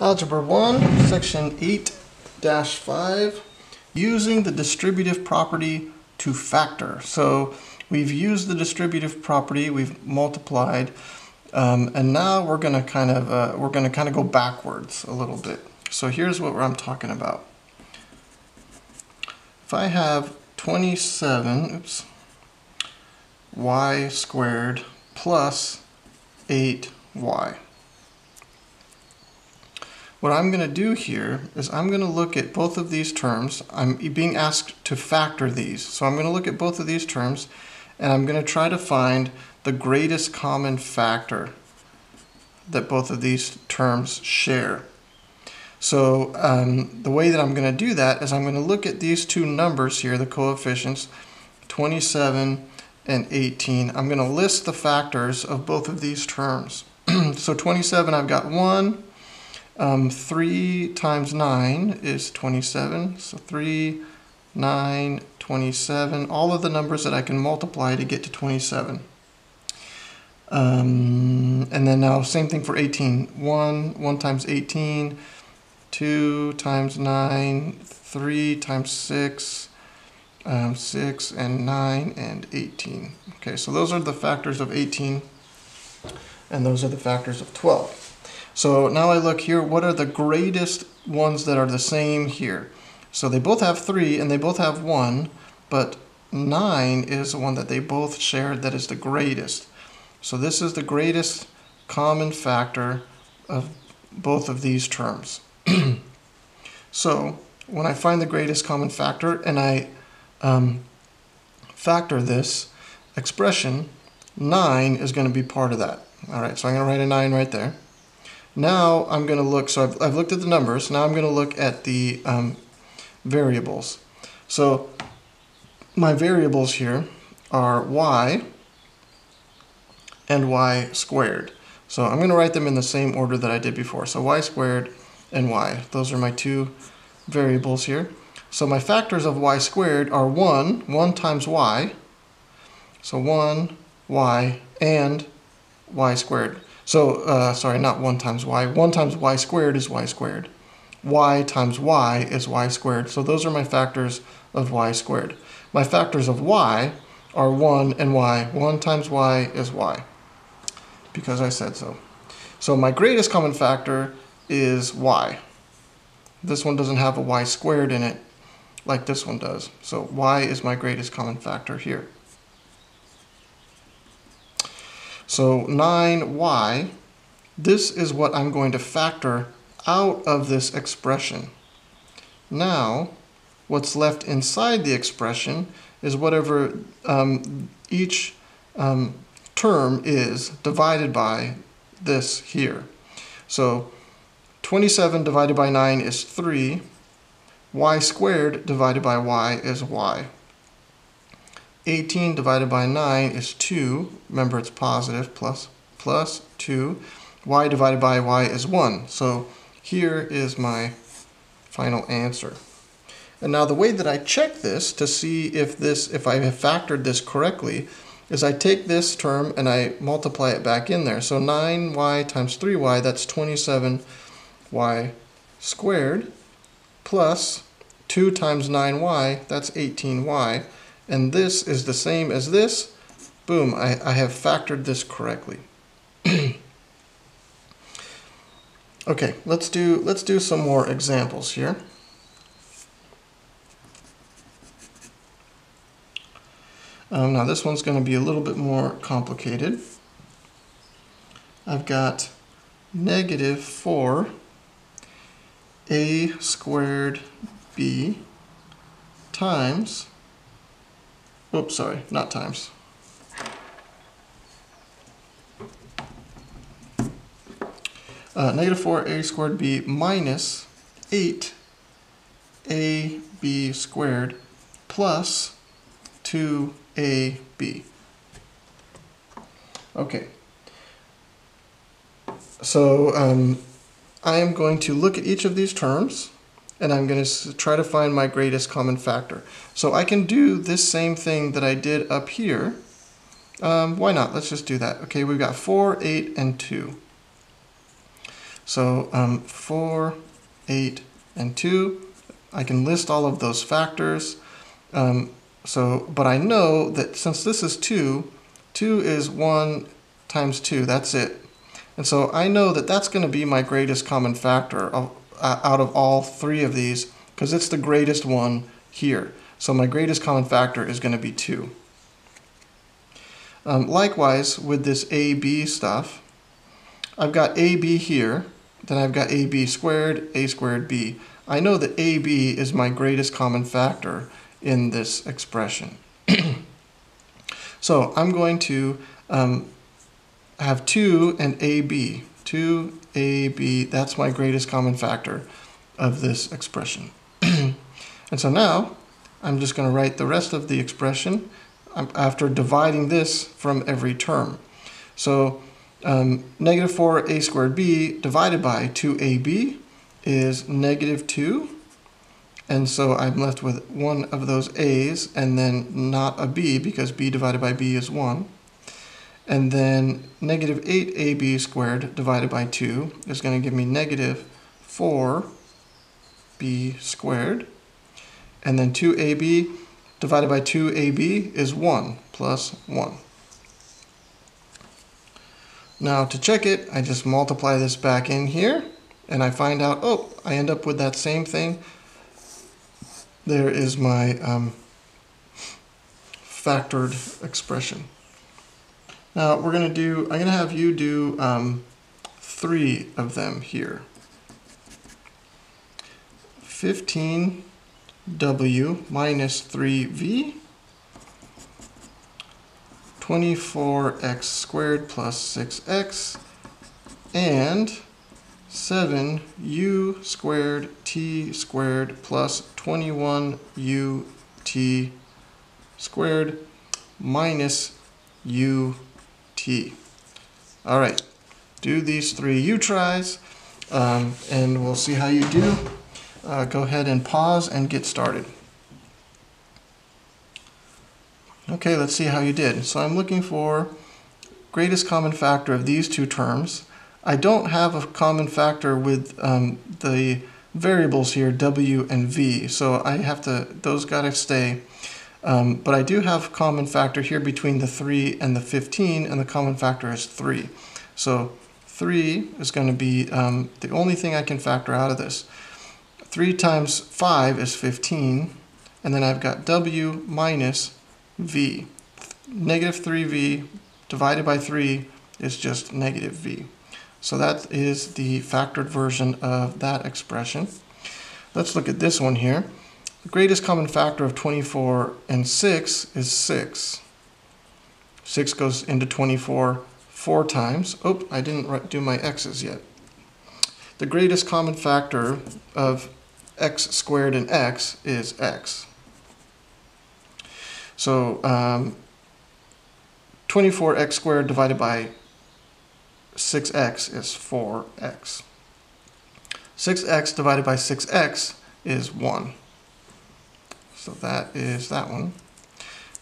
Algebra 1, section 8-5, using the distributive property to factor. So we've used the distributive property, we've multiplied, and now we're going to kind of go backwards a little bit. So here's what I'm talking about. If I have 27, y squared plus 8y. What I'm going to do here is I'm going to look at both of these terms. I'm being asked to factor these. So I'm going to look at both of these terms and I'm going to try to find the greatest common factor that both of these terms share. So the way that I'm going to do that is I'm going to look at these two numbers here, the coefficients, 27 and 18. I'm going to list the factors of both of these terms. So 27, I've got 1. 3 times 9 is 27. So 3, 9, 27. All of the numbers that I can multiply to get to 27. And then now same thing for 18. 1 times 18. 2 times 9. 3 times 6. 6 and 9 and 18. Okay, so those are the factors of 18 and those are the factors of 12. So now I look here, what are the greatest ones that are the same here? So they both have 3 and they both have 1, but 9 is the one that they both share that is the greatest. So this is the greatest common factor of both of these terms. So when I find the greatest common factor and I factor this expression, 9 is going to be part of that. All right, so I'm going to write a 9 right there. Now I'm going to look, so I've looked at the numbers, now I'm going to look at the variables. So my variables here are y and y squared. So I'm going to write them in the same order that I did before. So y squared and y, those are my two variables here. So my factors of y squared are 1 times y, so 1, y, and y squared. So, sorry, not 1 times y. 1 times y squared is y squared. Y times y is y squared. So those are my factors of y squared. My factors of y are 1 and y. 1 times y is y, because I said so. So my greatest common factor is y. This one doesn't have a y squared in it like this one does. So y is my greatest common factor here. So 9y, this is what I'm going to factor out of this expression. Now, what's left inside the expression is whatever each term is divided by this here. So 27 divided by 9 is 3. Y squared divided by y is y. 18 divided by 9 is 2. Remember, it's positive, plus 2. Y divided by y is 1. So here is my final answer. And now the way that I check this to see if I have factored this correctly is I take this term and I multiply it back in there. So 9y times 3y, that's 27y squared, plus 2 times 9y, that's 18y. And this is the same as this. Boom, I have factored this correctly. Okay, let's do some more examples here. Now this one's going to be a little bit more complicated. I've got negative 4 a squared b times, oops, sorry, not times. Negative 4a squared b minus 8ab squared plus 2ab. Okay. So I am going to look at each of these terms and I'm going to try to find my greatest common factor. So I can do this same thing that I did up here. Why not? Let's just do that. Okay, we've got 4, 8, and 2. So 4, 8, and 2. I can list all of those factors. But I know that since this is 2, 2 is 1 times 2. That's it. And so I know that that's going to be my greatest common factor out of all three of these, because it's the greatest one here. So my greatest common factor is going to be 2. Likewise, with this AB stuff, I've got AB here, then I've got AB squared, A squared B. I know that AB is my greatest common factor in this expression. So I'm going to have 2 and AB. 2AB, that's my greatest common factor of this expression. And so now I'm just going to write the rest of the expression after dividing this from every term. So negative 4a squared b divided by 2ab is negative 2. And so I'm left with one of those a's and then not a b, because b divided by b is 1. And then negative 8ab squared divided by 2 is going to give me negative 4b squared. And then 2ab divided by 2ab is 1 plus 1. Now to check it, I just multiply this back in here, and I find out, oh, I end up with that same thing. There is my factored expression. Now I'm going to have you do 3 of them here. 15w minus 3v, 24x squared plus 6x, and 7u squared t squared plus 21ut squared minus ut. All right, do these 3 u-tries, and we'll see how you do. Go ahead and pause and get started. Okay, let's see how you did. So I'm looking for greatest common factor of these two terms. I don't have a common factor with the variables here, w and v, so I have to, those gotta stay. But I do have common factor here between the 3 and the 15, and the common factor is 3. So 3 is going to be the only thing I can factor out of this. 3 times 5 is 15, and then I've got w minus v. Negative 3v divided by 3 is just negative v. So that is the factored version of that expression. Let's look at this one here. The greatest common factor of 24 and 6 is 6. 6 goes into 24 4 times. Oh, I didn't do my x's yet. The greatest common factor of x squared and x is x. So 24x squared divided by 6x is 4x. 6x divided by 6x is 1. So that is that one.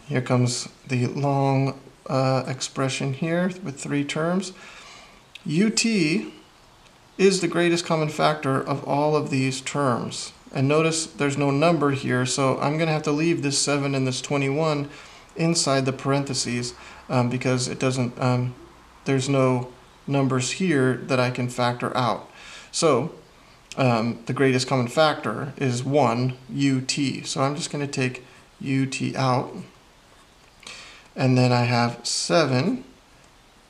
Here comes the long expression here with 3 terms. ut is the greatest common factor of all of these terms. And notice there's no number here, so I'm going to have to leave this 7 and this 21 inside the parentheses because it doesn't, there's no numbers here that I can factor out. So the greatest common factor is 1 ut. So I'm just going to take ut out. And then I have 7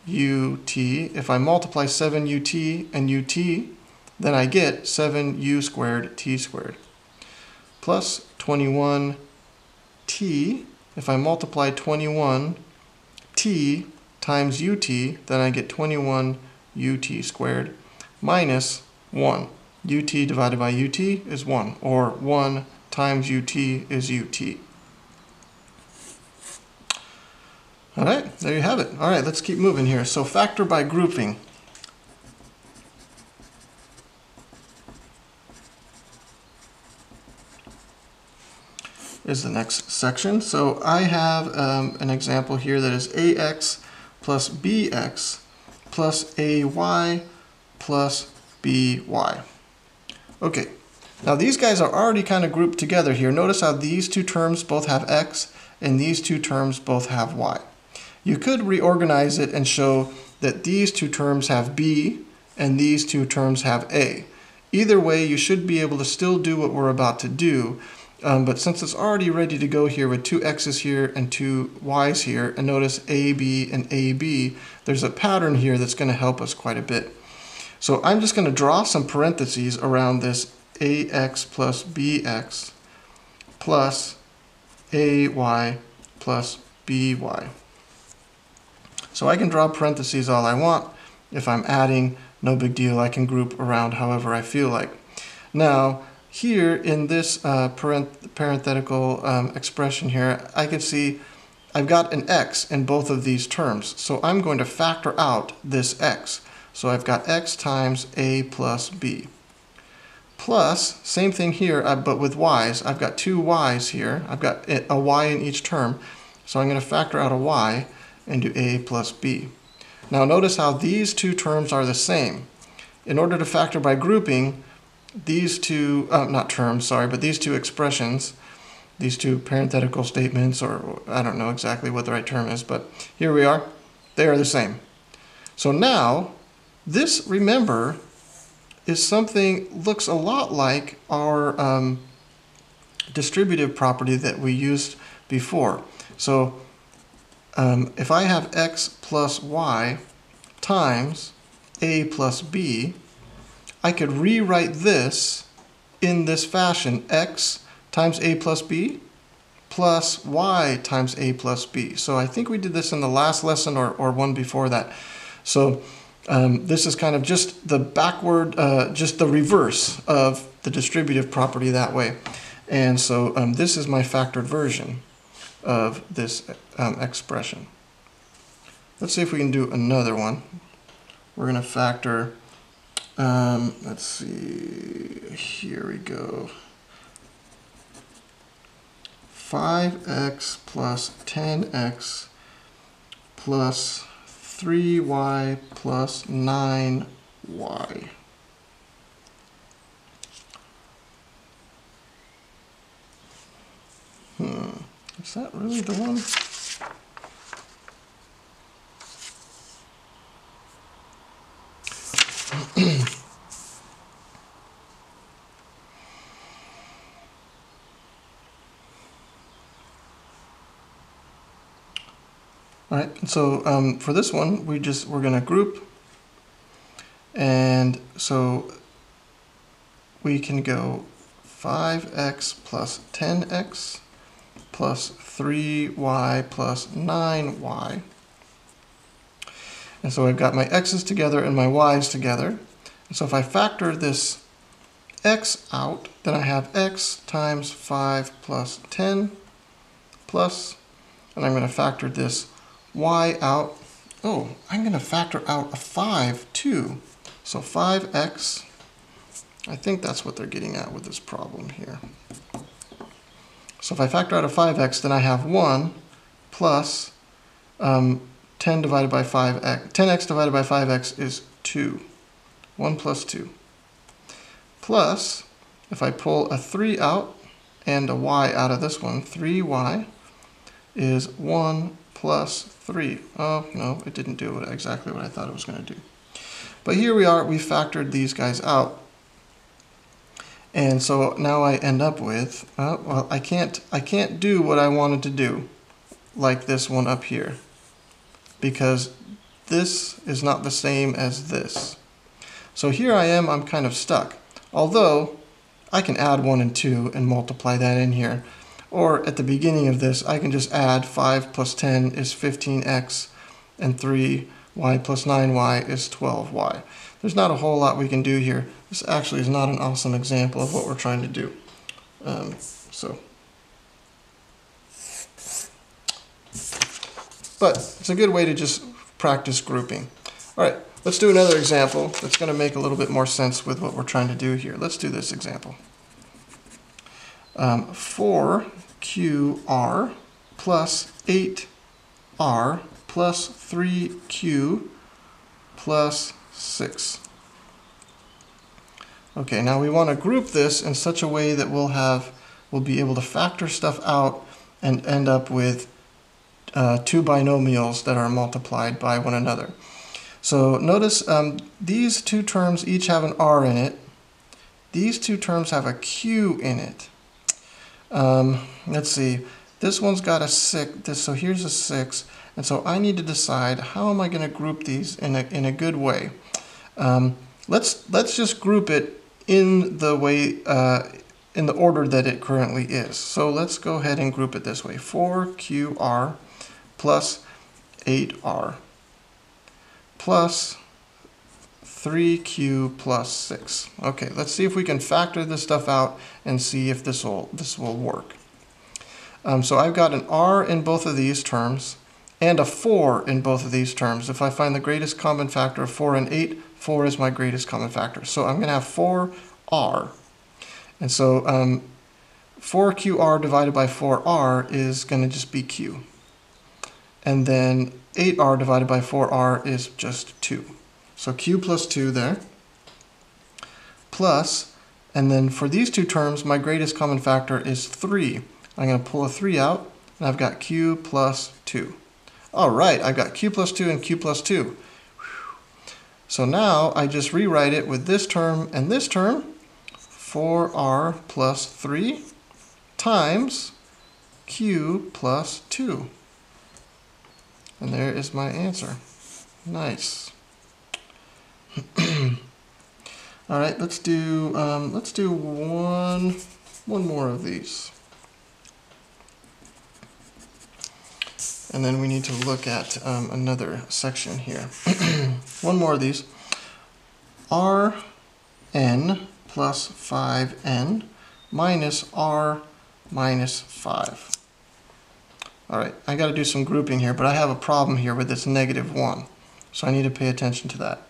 ut. If I multiply 7 ut and ut, then I get 7u squared t squared plus 21t. If I multiply 21t times ut, then I get 21ut squared minus 1. ut divided by ut is 1, or 1 times ut is ut. All right, there you have it. All right, let's keep moving here. So factor by grouping. Is the next section. So I have an example here that is ax plus bx plus ay plus by. Okay, now these guys are already kind of grouped together here. Notice how these two terms both have x and these two terms both have y. You could reorganize it and show that these two terms have b and these two terms have a. Either way, you should be able to still do what we're about to do, but since it's already ready to go here with two x's here and two y's here, and notice AB and AB, there's a pattern here that's going to help us quite a bit. So I'm just going to draw some parentheses around this ax plus bx plus ay plus by. So I can draw parentheses all I want. If I'm adding, no big deal. I can group around however I feel like. Now, here in this parenthetical expression here, I can see I've got an x in both of these terms. So I'm going to factor out this x. So I've got x times a plus b. Plus, same thing here, but with y's. I've got two y's here. I've got a y in each term. So I'm going to factor out a y and do a plus b. Now notice how these two terms are the same. In order to factor by grouping, these two, not terms, sorry, but these two expressions, these two parenthetical statements, or I don't know exactly what the right term is, but here we are, they are the same. So now, this, remember, is something, looks a lot like our distributive property that we used before. So if I have x plus y times a plus b, I could rewrite this in this fashion, x times a plus b plus y times a plus b. So I think we did this in the last lesson or one before that. So this is kind of just the backward, just the reverse of the distributive property that way. And so this is my factored version of this expression. Let's see if we can do another one. We're going to factor, let's see, here we go. 5x plus 10x plus 3y plus 9y. Is that really the one? All right, so for this one, we're going to group, and so we can go 5x plus 10x plus 3y plus 9y. And so I've got my x's together and my y's together. And so if I factor this x out, then I have x times 5 plus 10 plus, and I'm going to factor this y out. Oh, I'm going to factor out a 5 too. So 5x, I think that's what they're getting at with this problem here. So if I factor out a 5x, then I have 1 plus 10 divided by 5x. 10x divided by 5x is 2. 1 plus 2. Plus, if I pull a 3 out and a y out of this one, 3y is 1 plus 3. Oh, no, it didn't do exactly what I thought it was going to do. But here we are, we factored these guys out. And so now I end up with, well, I can't do what I wanted to do, like this one up here, because this is not the same as this. So here I am, I'm kind of stuck. Although, I can add 1 and 2 and multiply that in here. Or at the beginning of this, I can just add 5 plus 10 is 15x, and 3y plus 9y is 12y. There's not a whole lot we can do here. This actually is not an awesome example of what we're trying to do. But it's a good way to just practice grouping. All right, let's do another example that's going to make a little bit more sense with what we're trying to do here. Let's do this example. 4qr plus 8r plus 3q plus 6. Okay, now we want to group this in such a way that we'll be able to factor stuff out and end up with two binomials that are multiplied by one another. So notice these two terms each have an r in it. These two terms have a q in it. Let's see. This one's got a 6. So here's a 6. And so I need to decide how am I going to group these in a good way. Let's just group it in the way in the order that it currently is. So let's go ahead and group it this way: 4qr plus 8r plus 3q plus 6. Okay, let's see if we can factor this stuff out and see if this will work. So I've got an r in both of these terms and a 4 in both of these terms. If I find the greatest common factor of 4 and 8, 4 is my greatest common factor. So I'm going to have 4r. And so 4qr divided by 4r is going to just be q. And then 8r divided by 4r is just 2. So q plus 2 there. Plus, and then for these two terms, my greatest common factor is 3. I'm going to pull a 3 out, and I've got q plus 2. All right, I've got q plus 2 and q plus 2. So now I just rewrite it with this term and this term, 4r plus 3 times q plus 2. And there is my answer. Nice. All right, let's do one more of these. And then we need to look at another section here. One more of these. Rn plus 5n minus r minus 5. All right, I got to do some grouping here, but I have a problem here with this -1. So I need to pay attention to that.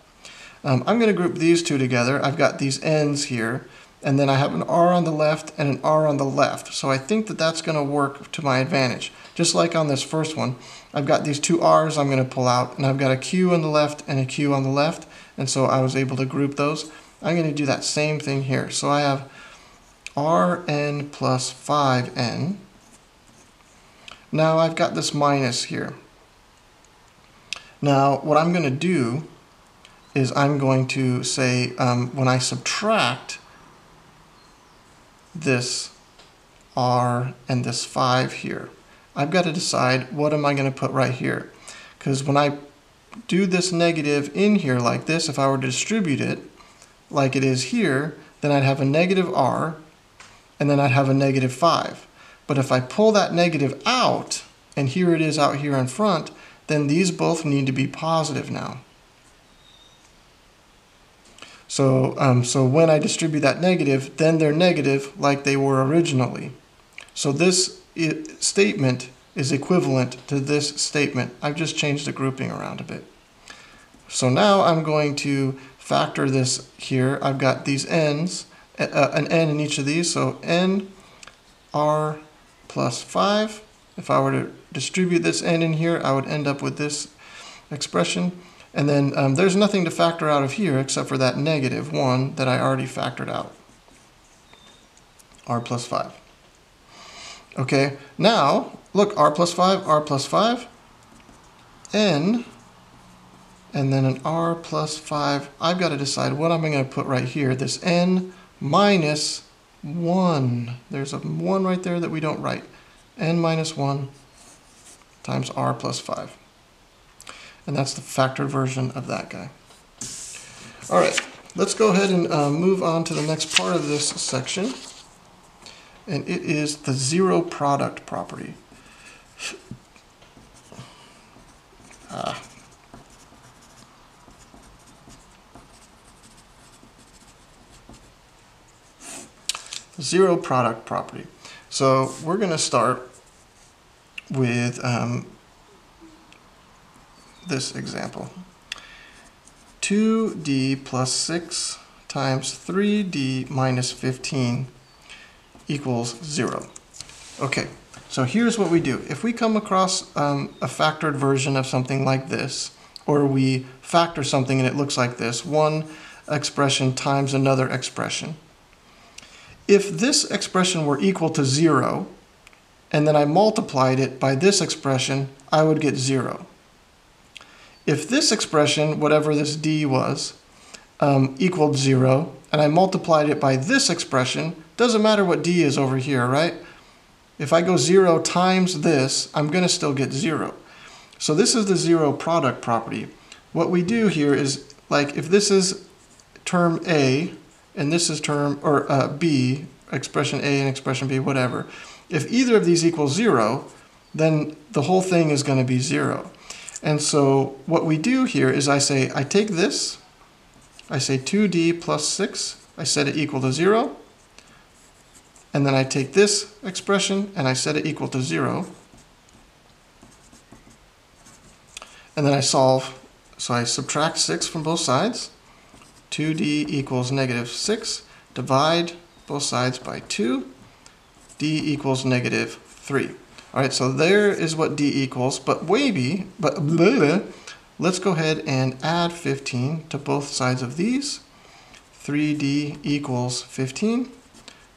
I'm going to group these two together. I've got these n's here, and then I have an r on the left and an r on the left. So I think that that's going to work to my advantage. Just like on this first one, I've got these two r's I'm going to pull out, and I've got a q on the left and a q on the left, and so I was able to group those. I'm going to do that same thing here. So I have rn plus 5n. Now I've got this minus here. Now what I'm going to do is I'm going to say when I subtract this r and this 5 here, I've got to decide what am I going to put right here. Because when I do this negative in here like this, if I were to distribute it like it is here, then I'd have a -r and then I'd have a -5. But if I pull that negative out, and here it is out here in front, then these both need to be positive now. So, so when I distribute that negative, then they're negative like they were originally. So this statement is equivalent to this statement. I've just changed the grouping around a bit. So now I'm going to factor this here. I've got these n's, an n in each of these, so n r plus 5. If I were to distribute this n in here, I would end up with this expression. And then there's nothing to factor out of here except for that -1 that I already factored out. R plus 5. Okay, now, look, r plus 5, n, and then an r plus 5. I've got to decide what I'm going to put right here. This n minus 1. There's a 1 right there that we don't write. N minus 1 times r plus 5. And that's the factored version of that guy. All right, let's go ahead and move on to the next part of this section. And it is the zero product property. Zero product property. So we're going to start with this example. 2d plus 6 times 3d minus 15 equals 0. Okay, so here's what we do. If we come across a factored version of something like this, or we factor something and it looks like this, 1 expression times another expression. If this expression were equal to 0, and then I multiplied it by this expression, I would get 0. If this expression, whatever this d was, equaled 0, and I multiplied it by this expression, doesn't matter what d is over here, right? If I go 0 times this, I'm going to still get 0. So this is the zero product property. What we do here is, like, if this is term A, and this is term, or B, expression A and expression B, whatever, if either of these equals 0, then the whole thing is going to be 0. And so what we do here is I take this, I say 2d plus 6, I set it equal to 0, and then I take this expression and I set it equal to 0, and then I solve, so I subtract 6 from both sides, 2d equals negative 6, divide both sides by 2, d equals negative 3. All right, so there is what d equals, but let's go ahead and add 15 to both sides of these. 3d equals 15,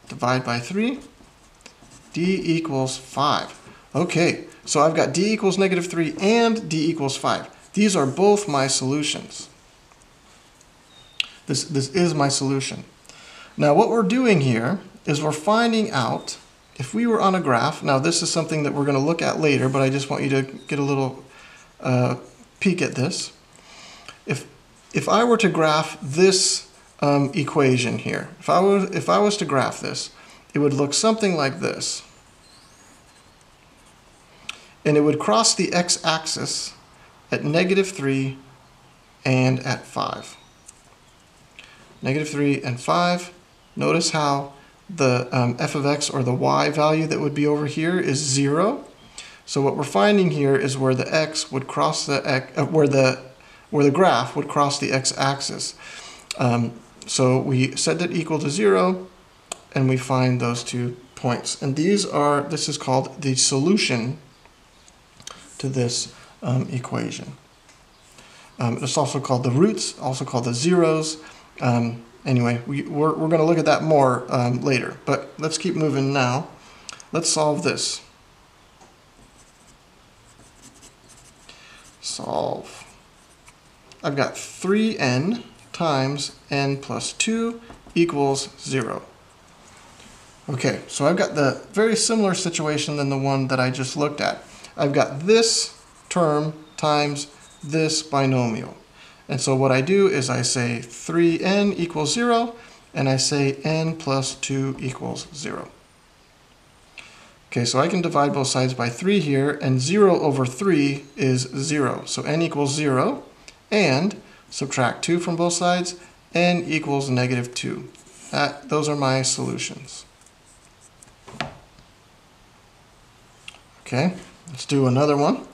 divide by 3, d equals 5. Okay, so I've got d equals negative 3 and d equals 5. These are both my solutions. This is my solution. Now what we're doing here is we're finding out if we were on a graph. Now this is something that we're going to look at later, but I just want you to get a little peek at this. If I were to graph this equation here, if I was to graph this, it would look something like this. And it would cross the x-axis at negative 3 and at 5. Negative 3 and 5. Notice how the f of x, or the y value that would be over here, is 0. So what we're finding here is where the x would cross the where the graph would cross the x-axis. So we set it equal to 0, and we find those 2 points. And this is called the solution to this equation. It's also called the roots, also called the zeros. Anyway, we're going to look at that more later, but let's keep moving now. Let's solve this. Solve. I've got 3n times n plus 2 equals 0. Okay, so I've got the very similar situation than the one that I just looked at. I've got this term times this binomial. And so what I do is I say 3n equals 0, and I say n plus 2 equals 0. Okay, so I can divide both sides by 3 here, and 0 over 3 is 0. So n equals 0, and subtract 2 from both sides, n equals negative 2. Those are my solutions. Okay, let's do another one.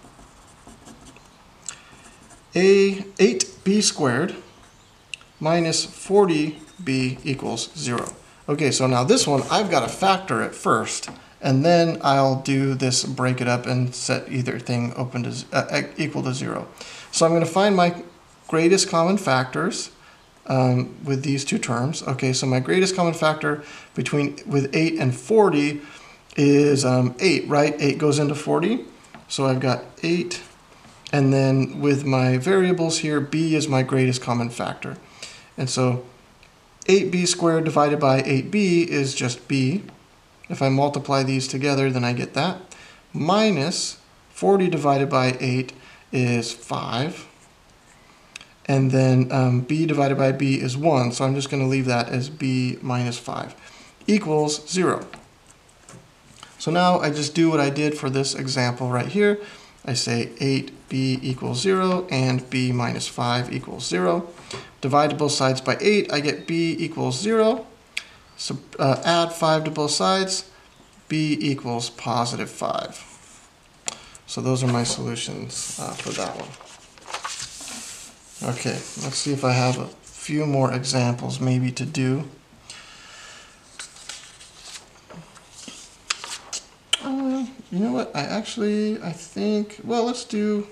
8b squared minus 40b equals 0. Okay, so now this one, I've got to factor it first, and then I'll do this, break it up, and set either thing open to equal to 0. So I'm going to find my greatest common factors with these two terms. Okay, so my greatest common factor with 8 and 40 is 8, right? 8 goes into 40. So I've got 8. And then with my variables here, b is my greatest common factor. And so 8b squared divided by 8b is just b. If I multiply these together, then I get that. Minus 40 divided by 8 is 5. And then b divided by b is 1. So I'm just going to leave that as b minus 5 equals 0. So now I just do what I did for this example right here. I say 8b equals 0 and b minus 5 equals 0. Divide both sides by 8, I get b equals 0. So add 5 to both sides, b equals positive 5. So those are my solutions for that one. Okay, let's see if I have a few more examples maybe to do. You know what? I think, well, let's do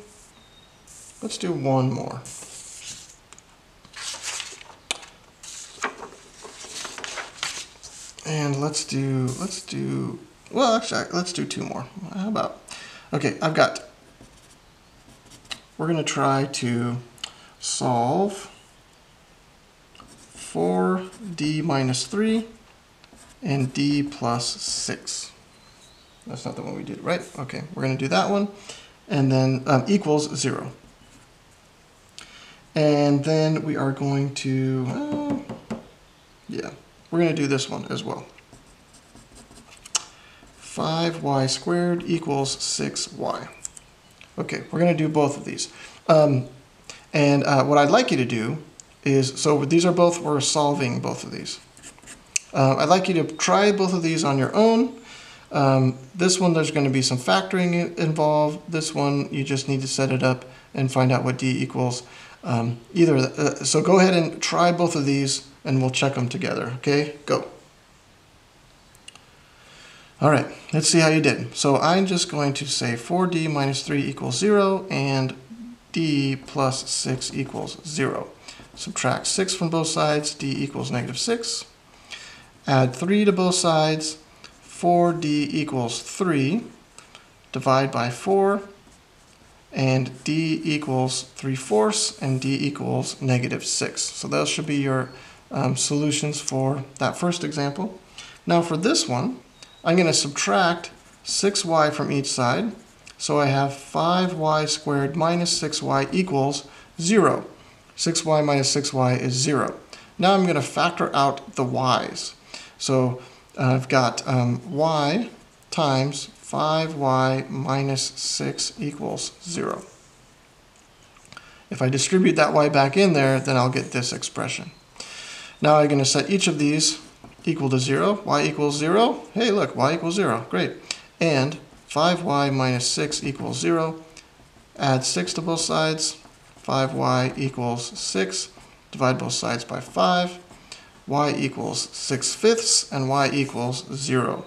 one more. And let's do, well, actually, let's do 2 more. How about, okay, we're going to try to solve 4d minus 3 and d plus 6. That's not the one we did, right? Okay, we're going to do that one. And then equals 0. And then we are going to, yeah, we're going to do this one as well. 5y squared equals 6y. Okay, we're going to do both of these. What I'd like you to do is, so these are both, we're solving both of these. I'd like you to try both of these on your own. This one, there's going to be some factoring involved. This one, you just need to set it up and find out what d equals. So go ahead and try both of these, and we'll check them together. Okay, go. All right, let's see how you did. So I'm just going to say 4d minus 3 equals 0, and d plus 6 equals 0. Subtract 6 from both sides, d equals negative 6. Add 3 to both sides, 4d equals 3. Divide by 4, and d equals 3/4, and d equals negative 6. So those should be your solutions for that first example. Now for this one, I'm going to subtract 6y from each side. So I have 5y squared minus 6y equals 0. 6y minus 6y is 0. Now I'm going to factor out the y's. So I've got y times 5y minus 6 equals 0. If I distribute that y back in there, then I'll get this expression. Now I'm going to set each of these equal to 0. Y equals 0. Hey, look, y equals 0. Great. And 5y minus 6 equals 0. Add 6 to both sides. 5y equals 6. Divide both sides by 5. Y equals 6/5, and y equals 0.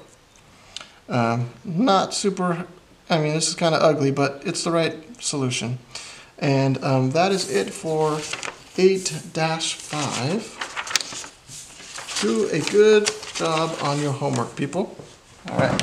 Not super, I mean, this is kind of ugly, but it's the right solution. And that is it for 8-5. Do a good job on your homework, people. All right.